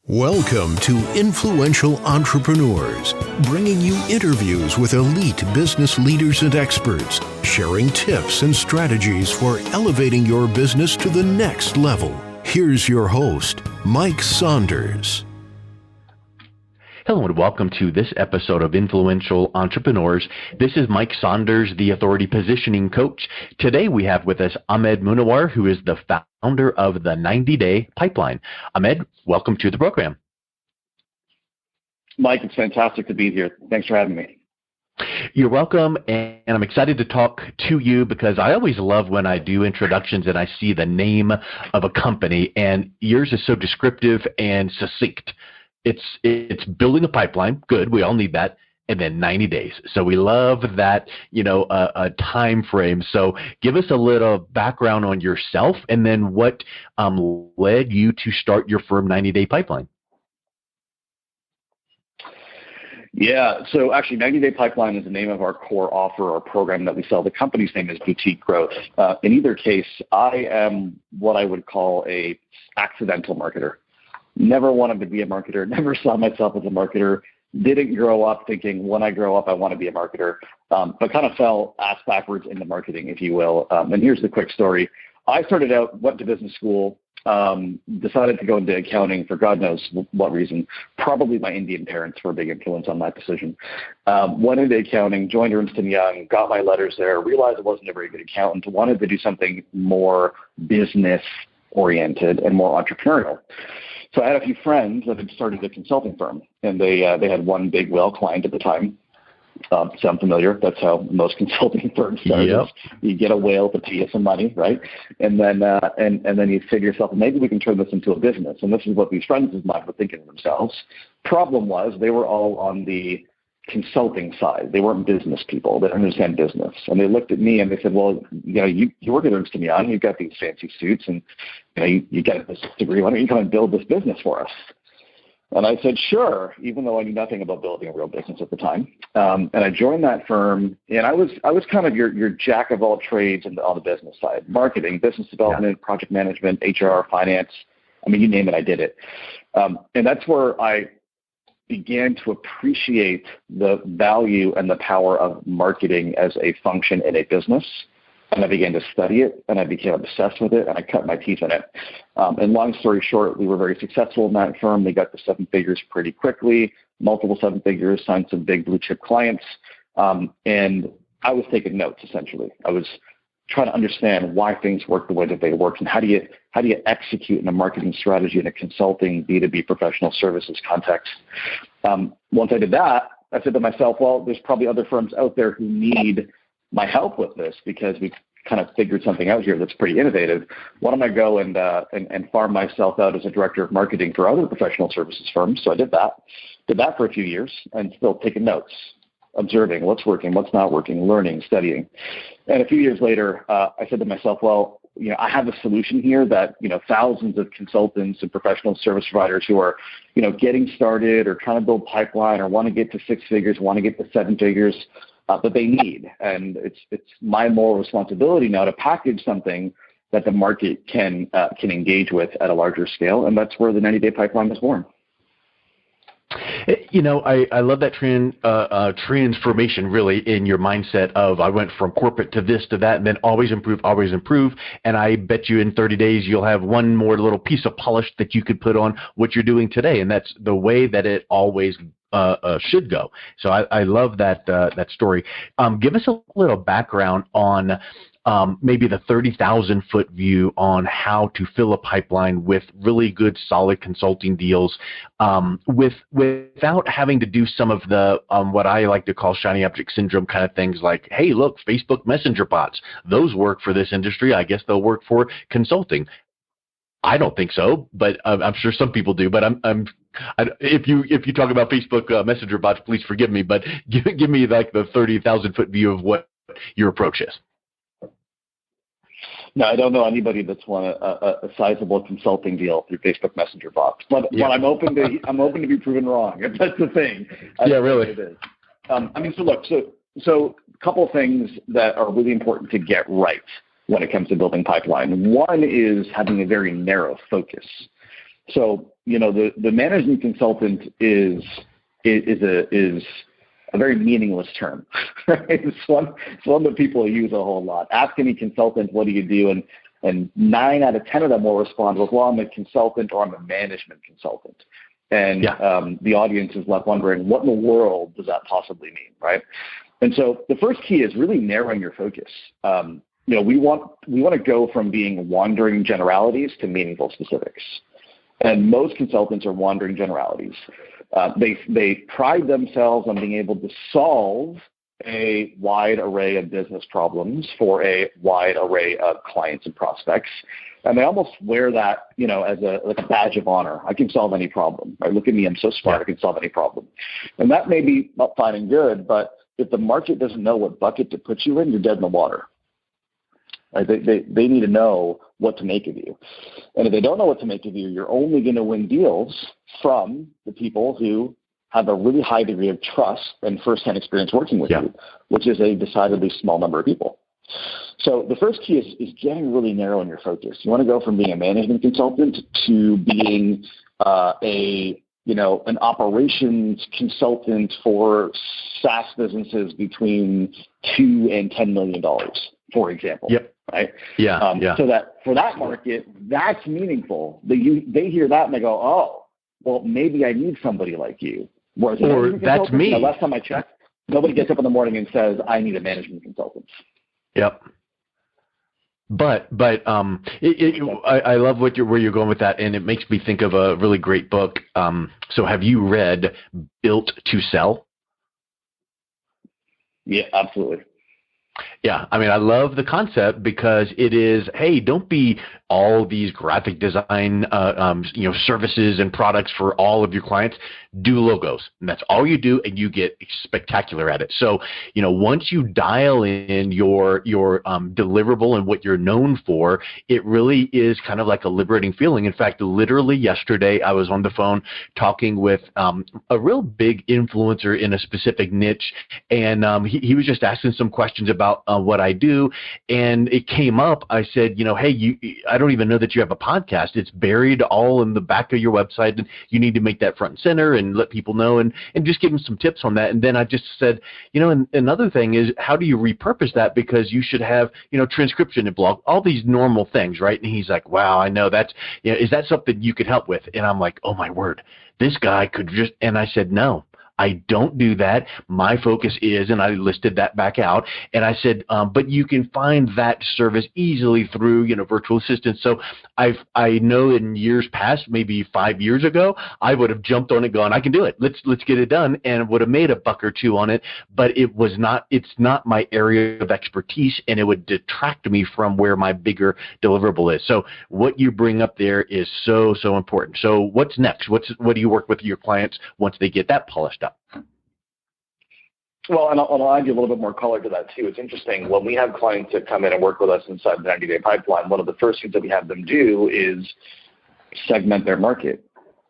Welcome to Influential Entrepreneurs, bringing you interviews with elite business leaders and experts, sharing tips and strategies for elevating your business to the next level. Here's your host, Mike Saunders. Hello and welcome to this episode of Influential Entrepreneurs. This is Mike Saunders, the Authority Positioning Coach. Today we have with us Ahmad Munawar, who is the founder of the 90-Day Pipeline. Ahmad, welcome to the program. Mike, it's fantastic to be here. Thanks for having me. You're welcome, and I'm excited to talk to you because I always love when I do introductions and I see the name of a company, and yours is so descriptive and succinct. It's building a pipeline. Good. We all need that. And then 90 days. So we love that, a time frame. So give us a little background on yourself and then what led you to start your firm 90-Day Pipeline. Yeah. So actually 90-Day Pipeline is the name of our core offer or program that we sell. The company's name is Boutique Growth. In either case, I am what I would call a accidental marketer. Never wanted to be a marketer, never saw myself as a marketer, didn't grow up thinking when I grow up I want to be a marketer, but kind of fell ass backwards into marketing, if you will. And here's the quick story. I started out, went to business school, decided to go into accounting for God knows what reason. Probably my Indian parents were a big influence on that decision. Went into accounting, joined Ernst and Young, got my letters there, realized I wasn't a very good accountant, wanted to do something more business-oriented and more entrepreneurial. So I had a few friends that had started a consulting firm, and they had one big whale client at the time. Sound familiar? That's how most consulting firms start. Yep. You get a whale to pay you some money, right? And then and then you say to yourself, maybe we can turn this into a business. And this is what these friends of mine were thinking to themselves. Problem was they were all on the consulting side. They weren't business people. They didn't understand business. And they looked at me and they said, well, you work at Ernst and Young, you've got these fancy suits and you get this degree. Why don't you come and build this business for us? And I said, sure, even though I knew nothing about building a real business at the time. And I joined that firm, and I was kind of your jack of all trades on the business side: marketing, business development, project management, HR, finance. I mean, you name it, I did it. And that's where I began to appreciate the value and the power of marketing as a function in a business. And I began to study it, and I became obsessed with it, and I cut my teeth in it. And long story short, we were very successful in that firm. We got to seven figures pretty quickly, multiple seven figures, signed some big blue chip clients. And I was taking notes, essentially. I was trying to understand why things work the way that they work, and how do you execute in a marketing strategy in a consulting B2B professional services context. Once I did that, I said to myself, well, there's probably other firms out there who need my help with this because we've kind of figured something out here that's pretty innovative. Why don't I go and farm myself out as a director of marketing for other professional services firms? So I did that for a few years and still taking notes, observing what's working, what's not working, learning, studying. And a few years later, I said to myself, well, I have a solution here that, thousands of consultants and professional service providers who are, getting started or trying to build pipeline or want to get to six figures, want to get to seven figures, that they need. And it's my moral responsibility now to package something that the market can engage with at a larger scale. And that's where the 90-Day Pipeline was born. I love that transformation really in your mindset of I went from corporate to this to that and then always improve. And I bet you in 30 days you'll have one more little piece of polish that you could put on what you're doing today. And that's the way that it always should go. So I love that story. Give us a little background on maybe the 30,000 foot view on how to fill a pipeline with really good, solid consulting deals, without having to do some of the what I like to call shiny object syndrome kind of things like, hey, look, Facebook Messenger bots, those work for this industry. I guess they'll work for consulting. I don't think so, but I'm sure some people do. But if you talk about Facebook Messenger bots, please forgive me. But give me like the 30,000 foot view of what your approach is. No, I don't know anybody that's won a sizable consulting deal through Facebook Messenger bots. But I'm open to be proven wrong. If that's the thing. Yeah, really. It is. So a couple of things that are really important to get right when it comes to building pipeline. One is having a very narrow focus. So the management consultant is a very meaningless term. Right? It's one that people use a whole lot. Ask any consultant, what do you do? And 9 out of 10 of them will respond with, well, I'm a consultant or I'm a management consultant. And the audience is left wondering, what in the world does that possibly mean, right? And so the first key is really narrowing your focus. We want to go from being wandering generalities to meaningful specifics. And most consultants are wandering generalities. They pride themselves on being able to solve a wide array of business problems for a wide array of clients and prospects. And they almost wear that, as a badge of honor. I can solve any problem. Right? Look at me, I'm so smart, I can solve any problem. And that may be fine and good, but if the market doesn't know what bucket to put you in, you're dead in the water. Right? They need to know what to make of you. And if they don't know what to make of you, you're only going to win deals from the people who have a really high degree of trust and firsthand experience working with you, which is a decidedly small number of people. So the first key is getting really narrow in your focus. You want to go from being a management consultant to being an operations consultant for SaaS businesses between $2 and $10 million, for example. Yep. Right? Yeah. So that for that market, that's meaningful. They hear that and they go, oh, well, maybe I need somebody like you. Whereas or that's me. Last time I checked, nobody gets up in the morning and says, I need a management consultant. Yep. But I love where you're going with that, and it makes me think of a really great book. So have you read Built to Sell? Yeah, absolutely. Yeah, I mean, I love the concept because it is, hey, don't be all these graphic design, services and products for all of your clients. Do logos, and that's all you do, and you get spectacular at it. So, once you dial in your deliverable and what you're known for, it really is kind of like a liberating feeling. In fact, literally yesterday, I was on the phone talking with a real big influencer in a specific niche, and he was just asking some questions about what I do, and it came up. I said, hey, I don't even know that you have a podcast. It's buried all in the back of your website, and you need to make that front and center and let people know, and just give them some tips on that. And then I just said, and another thing is, how do you repurpose that? Because you should have, transcription and blog, all these normal things, right? And he's like, wow, I know that's, is that something you could help with? And I'm like, oh my word, this guy could just, and I said, no. I don't do that. My focus is, and I listed that back out, and I said, but you can find that service easily through, virtual assistants. So I know in years past, maybe 5 years ago, I would have jumped on it going, I can do it. Let's get it done, and would have made $1 or $2 on it, but it's not my area of expertise, and it would detract me from where my bigger deliverable is. So what you bring up there is so, so important. So what's next? What do you work with your clients once they get that polished up? Well, and I'll add you a little bit more color to that too. It's interesting, when we have clients that come in and work with us inside the 90-day pipeline, one of the first things that we have them do is segment their market.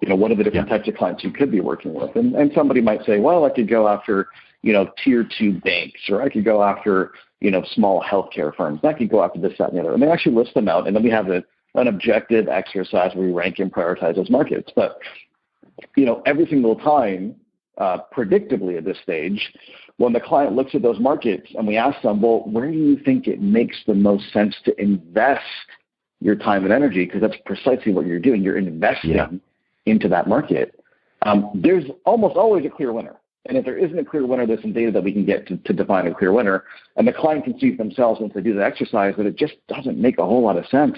What are the different types of clients you could be working with? And somebody might say, well, I could go after, tier 2 banks, or I could go after, small healthcare firms. I could go after this, that, and the other. And they actually list them out, and then we have an objective exercise where we rank and prioritize those markets. But, every single time, predictably at this stage, when the client looks at those markets and we ask them, well, where do you think it makes the most sense to invest your time and energy? Because that's precisely what you're doing. You're investing into that market. There's almost always a clear winner. And if there isn't a clear winner, there's some data that we can get to define a clear winner. And the client can see for themselves once they do the exercise that it just doesn't make a whole lot of sense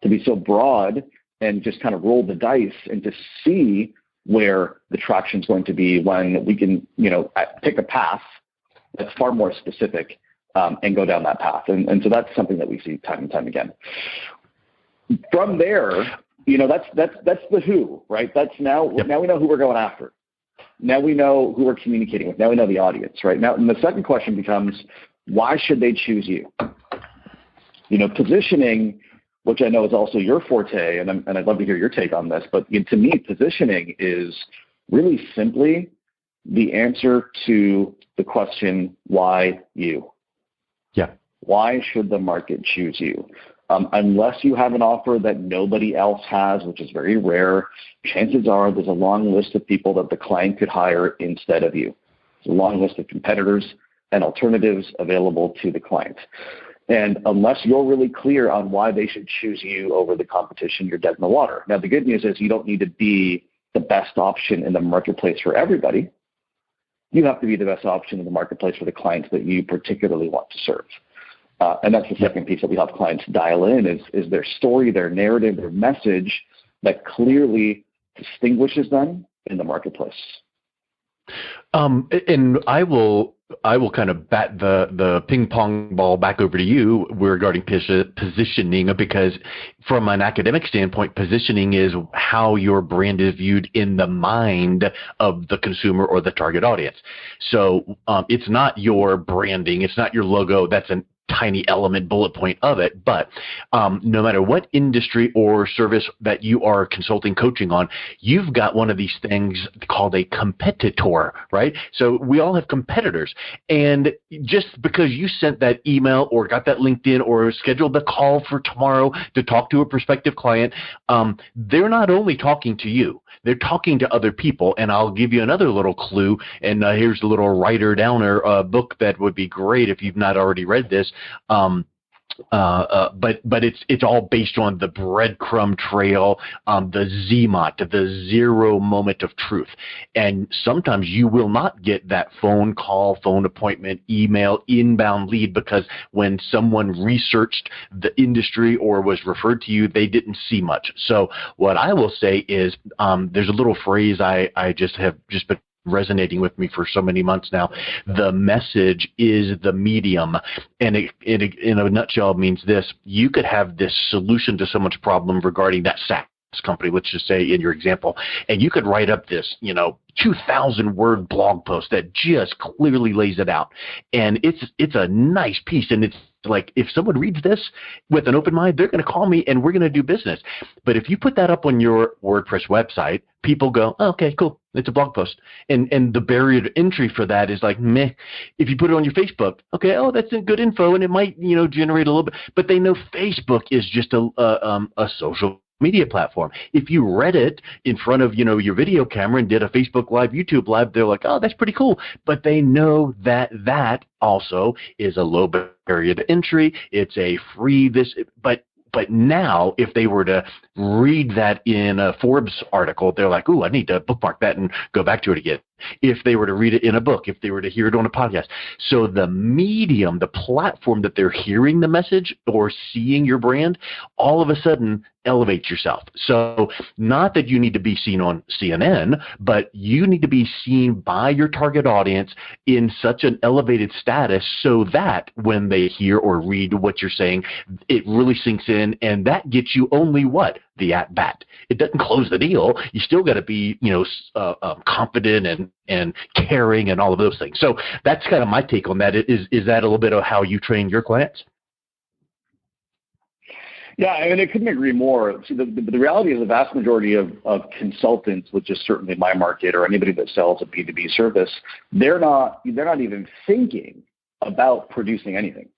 to be so broad and just kind of roll the dice and to see where the traction is going to be when we can, pick a path that's far more specific and go down that path. And so that's something that we see time and time again. From there, that's the who, right? That's now we know who we're going after. Now we know who we're communicating with. Now we know the audience, right? Now, and the second question becomes, why should they choose you? Positioning, which I know is also your forte, and I'd love to hear your take on this, but to me, positioning is really simply the answer to the question, why you? Yeah. Why should the market choose you? Unless you have an offer that nobody else has, which is very rare, chances are there's a long list of people that the client could hire instead of you. There's a long list of competitors and alternatives available to the client. And unless you're really clear on why they should choose you over the competition, you're dead in the water. Now, the good news is you don't need to be the best option in the marketplace for everybody. You have to be the best option in the marketplace for the clients that you particularly want to serve. And that's the second piece that we help clients dial in is their story, their narrative, their message that clearly distinguishes them in the marketplace. And I will kind of bat the ping pong ball back over to you regarding positioning, because from an academic standpoint, positioning is how your brand is viewed in the mind of the consumer or the target audience. So it's not your branding, it's not your logo. That's an tiny element bullet point of it, but no matter what industry or service that you are consulting, coaching on, you've got one of these things called a competitor, right? So we all have competitors, and just because you sent that email or got that LinkedIn or scheduled the call for tomorrow to talk to a prospective client, they're not only talking to you, they're talking to other people. And I'll give you another little clue, and here's a little writer downer book that would be great if you've not already read this. But it's all based on the breadcrumb trail, the ZMOT, the zero moment of truth. And sometimes you will not get that phone call, phone appointment, email, inbound lead, because when someone researched the industry or was referred to you, they didn't see much. So what I will say is there's a little phrase I just been resonating with me for so many months now. The message is the medium. And it in a nutshell means this: you could have this solution to someone's problem regarding that SaaS company, let's just say in your example, and you could write up this, 2,000 word blog post that just clearly lays it out. And it's a nice piece, and it's like, if someone reads this with an open mind, they're going to call me and we're going to do business. But if you put that up on your WordPress website, people go, oh, okay, cool, it's a blog post. And the barrier to entry for that is like, meh. If you put it on your Facebook, okay, oh, that's good info, and it might, generate a little bit, but they know Facebook is just a social media platform. If you read it in front of, your video camera and did a Facebook Live, YouTube Live, they're like, oh, that's pretty cool. But they know that also is a low barrier to entry. It's a free but now, if they were to read that in a Forbes article, they're like, ooh, I need to bookmark that and go back to it again. If they were to read it in a book, if they were to hear it on a podcast. So the medium, the platform that they're hearing the message or seeing your brand, all of a sudden elevates yourself. So not that you need to be seen on CNN, but you need to be seen by your target audience in such an elevated status so that when they hear or read what you're saying, it really sinks in, and that gets you only what? The at-bat. It doesn't close the deal. You still got to be, confident and caring and all of those things. So that's kind of my take on that. Is that a little bit of how you train your clients? Yeah, I couldn't agree more. So the reality is the vast majority of consultants, which is certainly my market, or anybody that sells a B2B service, they're not even thinking about producing anything.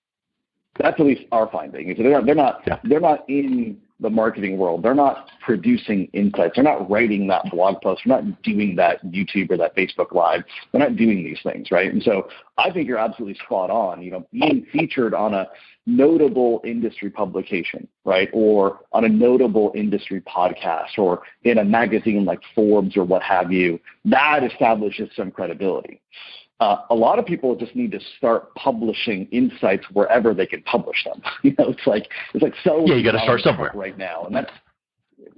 That's at least our finding. They're not in the marketing world. They're not producing insights. They're not writing that blog post. They're not doing that YouTube or that Facebook Live. They're not doing these things, right? And so I think you're absolutely spot on. Being featured on a notable industry publication, right, or on a notable industry podcast, or in a magazine like Forbes or what have you, that establishes some credibility. A lot of people just need to start publishing insights wherever they can publish them. It's like so. Yeah, you got to start somewhere right now, and that's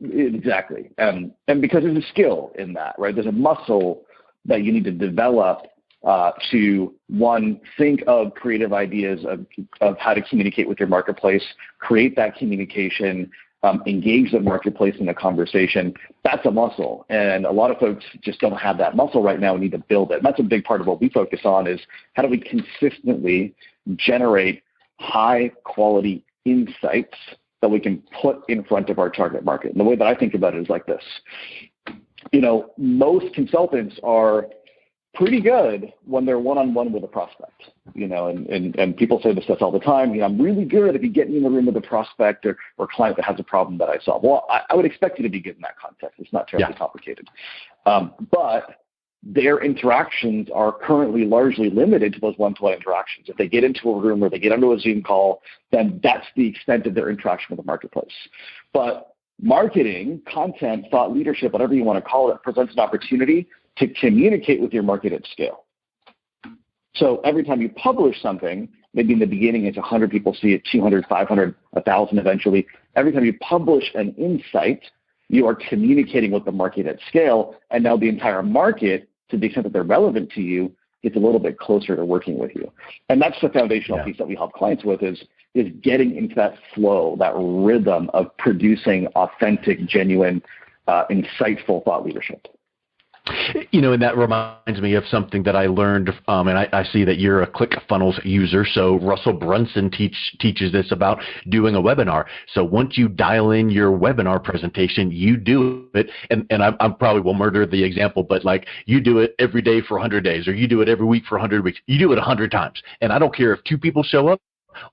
exactly. And because there's a skill in that, right? There's a muscle that you need to develop to, one, think of creative ideas of how to communicate with your marketplace, create that communication, engage the marketplace in a conversation. That's a muscle. And a lot of folks just don't have that muscle right now and need to build it. And that's a big part of what we focus on, is how do we consistently generate high quality insights that we can put in front of our target market. And the way that I think about it is like this. Most consultants are pretty good when they're one-on-one with a prospect, and people say this stuff all the time. I'm really good if you get me in the room with a prospect or client that has a problem that I solve. Well, I would expect you to be good in that context. It's not terribly complicated. But their interactions are currently largely limited to those one-to-one interactions. If they get into a room or they get onto a Zoom call, then that's the extent of their interaction with the marketplace. But marketing, content, thought leadership, whatever you want to call it, presents an opportunity to communicate with your market at scale. So every time you publish something, maybe in the beginning it's 100 people see it, 200, 500, 1,000 eventually. Every time you publish an insight, you are communicating with the market at scale, and now the entire market, to the extent that they're relevant to you, gets a little bit closer to working with you. And that's the foundational piece that we help clients with is getting into that flow, that rhythm of producing authentic, genuine, insightful thought leadership. And that reminds me of something that I learned, and I see that you're a ClickFunnels user. So Russell Brunson teaches this about doing a webinar. So once you dial in your webinar presentation, you do it, and I probably will murder the example, but like you do it every day for 100 days, or you do it every week for 100 weeks. You do it 100 times, and I don't care if 2 people show up,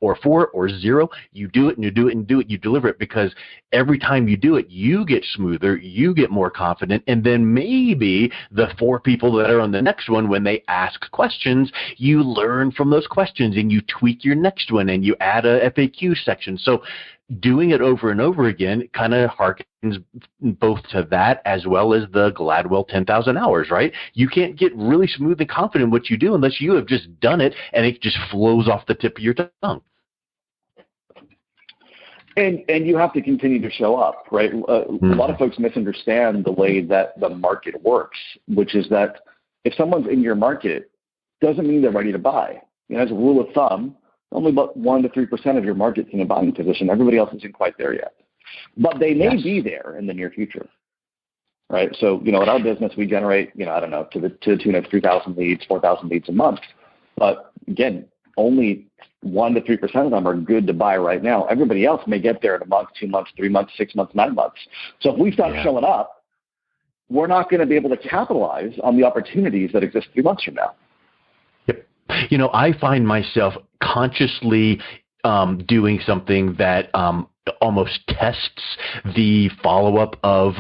or 4 or 0, you do it and you do it and do it, you deliver it, because every time you do it, you get smoother, you get more confident, and then maybe the 4 people that are on the next one, when they ask questions, you learn from those questions and you tweak your next one and you add a FAQ section. So doing it over and over again kind of harkens both to that as well as the Gladwell 10,000 hours, right? You can't get really smooth and confident in what you do unless you have just done it and it just flows off the tip of your tongue. And you have to continue to show up, right? A lot of folks misunderstand the way that the market works, which is that if someone's in your market, doesn't mean they're ready to buy. As a rule of thumb, only about 1 to 3% of your market's in a buying position. Everybody else isn't quite there yet. But they may be there in the near future, right? So, in our business, we generate, I don't know, to the tune of 3,000 leads, 4,000 leads a month. But again, only 1 to 3% of them are good to buy right now. Everybody else may get there in a month, 2 months, 3 months, 6 months, 9 months. So if we stop showing up, we're not going to be able to capitalize on the opportunities that exist 3 months from now. I find myself consciously doing something that almost tests the follow-up of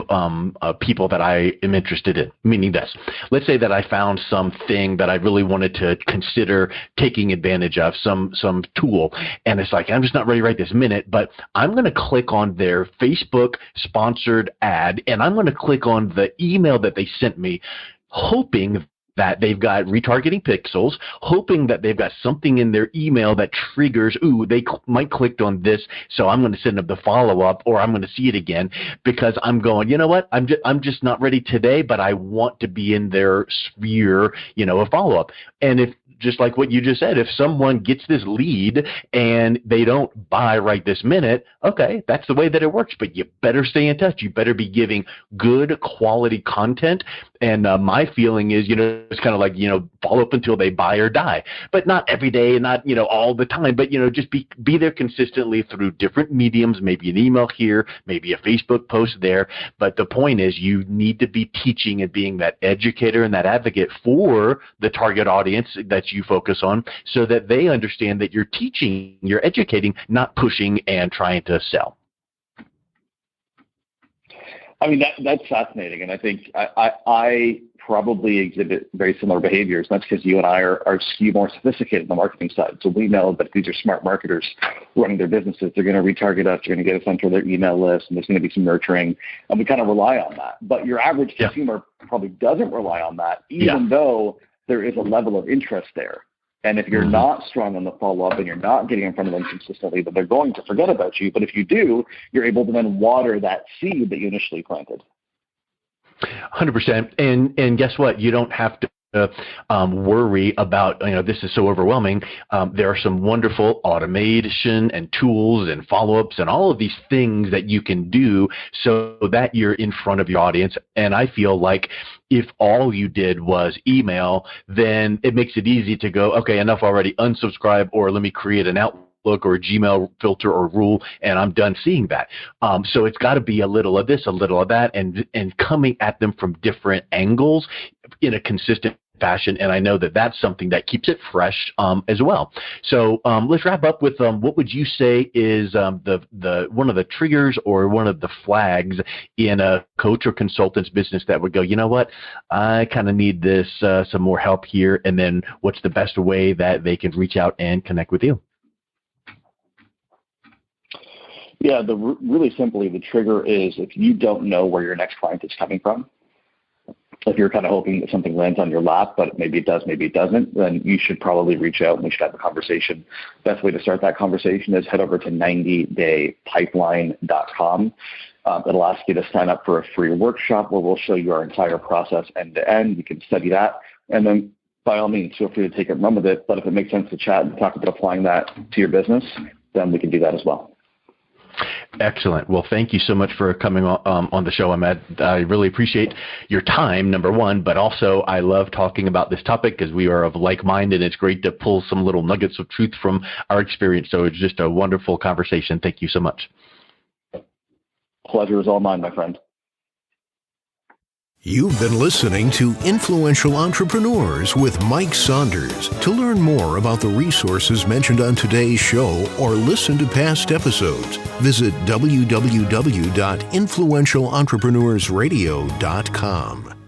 people that I am interested in, meaning this. Let's say that I found something that I really wanted to consider taking advantage of, some tool, and it's like, I'm just not ready right this minute, but I'm going to click on their Facebook sponsored ad, and I'm going to click on the email that they sent me, hoping that they've got retargeting pixels, hoping that they've got something in their email that triggers, they might clicked on this, so I'm going to send them the follow-up, or I'm going to see it again, because I'm going, you know what, I'm just not ready today, but I want to be in their sphere, of follow-up. And if, just like what you just said, if someone gets this lead and they don't buy right this minute, okay, that's the way that it works, but you better stay in touch. You better be giving good quality content. And my feeling is, it's kind of like, follow up until they buy or die, but not every day, not, all the time, but, just be there consistently through different mediums, maybe an email here, maybe a Facebook post there. But the point is, you need to be teaching and being that educator and that advocate for the target audience that you focus on, so that they understand that you're teaching, you're educating, not pushing and trying to sell. I mean, that's fascinating. And I think I probably exhibit very similar behaviors. That's because you and I are skewed more sophisticated on the marketing side. So we know that these are smart marketers running their businesses. They're going to retarget us. They're going to get us onto their email list, and there's going to be some nurturing. And we kind of rely on that. But your average consumer probably doesn't rely on that, even though there is a level of interest there. And if you're not strong on the follow-up and you're not getting in front of them consistently, then they're going to forget about you. But if you do, you're able to then water that seed that you initially planted. 100%. And guess what? You don't have to worry about, this is so overwhelming. There are some wonderful automation and tools and follow-ups and all of these things that you can do so that you're in front of your audience. And I feel like if all you did was email, then it makes it easy to go, okay, enough already, unsubscribe, or let me create an Outlook or a Gmail filter or rule, and I'm done seeing that. So it's got to be a little of this, a little of that, and coming at them from different angles in a consistent fashion, and I know that that's something that keeps it fresh as well. So let's wrap up with what would you say is the one of the triggers or one of the flags in a coach or consultant's business that would go, you know what, I kind of need this some more help here, and then what's the best way that they can reach out and connect with you? Yeah, really simply, the trigger is if you don't know where your next client is coming from. If you're kind of hoping that something lands on your lap, but maybe it does, maybe it doesn't, then you should probably reach out and we should have a conversation. Best way to start that conversation is head over to 90daypipeline.com. It'll ask you to sign up for a free workshop where we'll show you our entire process end to end. You can study that. And then by all means, feel free to take it and run with it. But if it makes sense to chat and talk about applying that to your business, then we can do that as well. Excellent. Well, thank you so much for coming on the show, Ahmad. I really appreciate your time, number one, but also I love talking about this topic because we are of like mind, and it's great to pull some little nuggets of truth from our experience. So it's just a wonderful conversation. Thank you so much. Pleasure is all mine, my friend. You've been listening to Influential Entrepreneurs with Mike Saunders. To learn more about the resources mentioned on today's show or listen to past episodes, visit www.influentialentrepreneurssradio.com.